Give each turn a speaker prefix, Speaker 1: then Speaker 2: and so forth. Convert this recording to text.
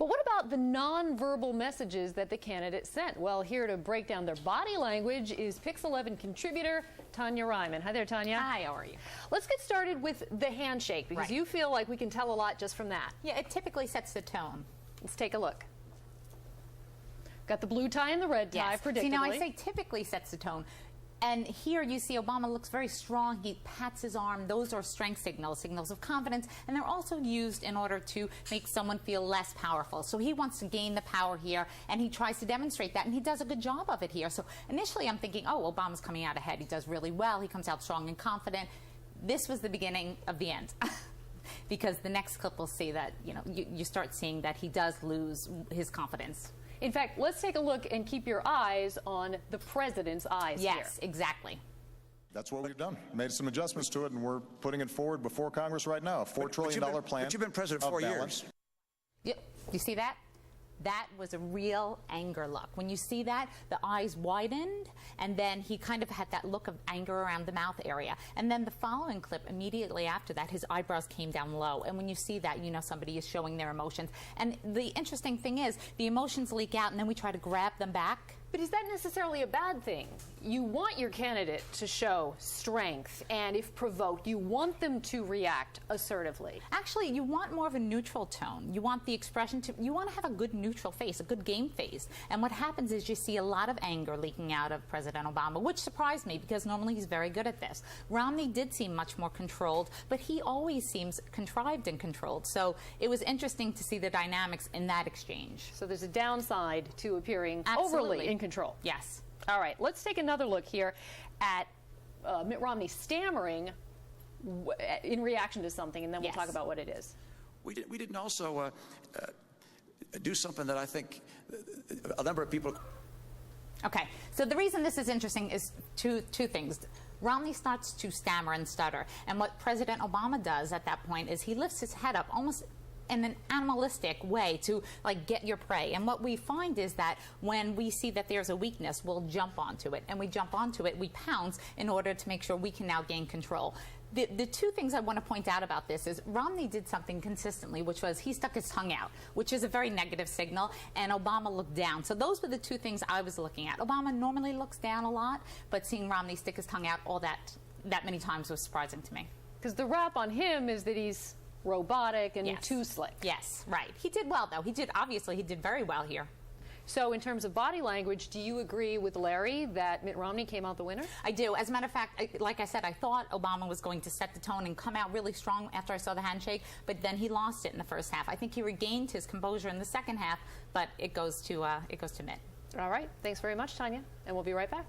Speaker 1: But what about the nonverbal messages that the candidates sent? Well, here to break down their body language is PIX 11 contributor Tonya Reiman. Hi there, Tonya.
Speaker 2: Hi, how are you?
Speaker 1: Let's get started with the handshake, because you feel like we can tell a lot just from that.
Speaker 2: Yeah, it typically sets the tone.
Speaker 1: Let's take a look. Got the blue tie and the red tie, predictably.
Speaker 2: See, now I say typically sets the tone. And here you see Obama looks very strong. He pats his arm. Those are strength signals, signals of confidence. And they're also used in order to make someone feel less powerful. So he wants to gain the power here, and he tries to demonstrate that. And he does a good job of it here. So initially I'm thinking, oh, Obama's coming out ahead. He does really well. He comes out strong and confident. This was the beginning of the end. Because the next clip will see that, you start seeing that he does lose his confidence.
Speaker 1: In fact, let's take a look and keep your eyes on the president's eyes here.
Speaker 2: Yes, exactly.
Speaker 3: That's what we've done. Made some adjustments to it, and we're putting it forward before Congress right now. A $4 trillion plan.
Speaker 4: But you've been president 4 years.
Speaker 2: Yep. You see that? That was a real anger look. When you see that, the eyes widened, and then he kind of had that look of anger around the mouth area. And then the following clip, immediately after that, his eyebrows came down low. And when you see that, you know somebody is showing their emotions. And the interesting thing is, the emotions leak out, and then we try to grab them back.
Speaker 1: But is that necessarily a bad thing? You want your candidate to show strength, and if provoked, you want them to react assertively.
Speaker 2: Actually, you want more of a neutral tone. You want the expression to, you want to have a good neutral face, a good game face. And what happens is you see a lot of anger leaking out of President Obama, which surprised me because normally he's very good at this. Romney did seem much more controlled, but he always seems contrived and controlled. So it was interesting to see the dynamics in that exchange.
Speaker 1: So there's a downside to appearing overly in control.
Speaker 2: Yes.
Speaker 1: All right, let's take another look here at Mitt Romney stammering in reaction to something, and then we'll talk about what it is.
Speaker 4: We didn't also do something that I think a number of people...
Speaker 2: Okay, so the reason this is interesting is two things. Romney starts to stammer and stutter, and what President Obama does at that point is he lifts his head up almost in an animalistic way to get your prey. And what we find is that when we see that there's a weakness, we'll jump onto it. And we jump onto it, we pounce in order to make sure we can now gain control. The two things I want to point out about this is Romney did something consistently, which was he stuck his tongue out, which is a very negative signal, and Obama looked down. So those were the two things I was looking at. Obama normally looks down a lot, but seeing Romney stick his tongue out all that many times was surprising to me.
Speaker 1: Because the rap on him is that he's robotic and too slick.
Speaker 2: Yes, right. He did well, though. Obviously, he did very well here.
Speaker 1: So in terms of body language, do you agree with Larry that Mitt Romney came out the winner?
Speaker 2: I do. As a matter of fact, like I said, I thought Obama was going to set the tone and come out really strong after I saw the handshake, but then he lost it in the first half. I think he regained his composure in the second half, but it goes to Mitt.
Speaker 1: All right. Thanks very much, Tonya, and we'll be right back.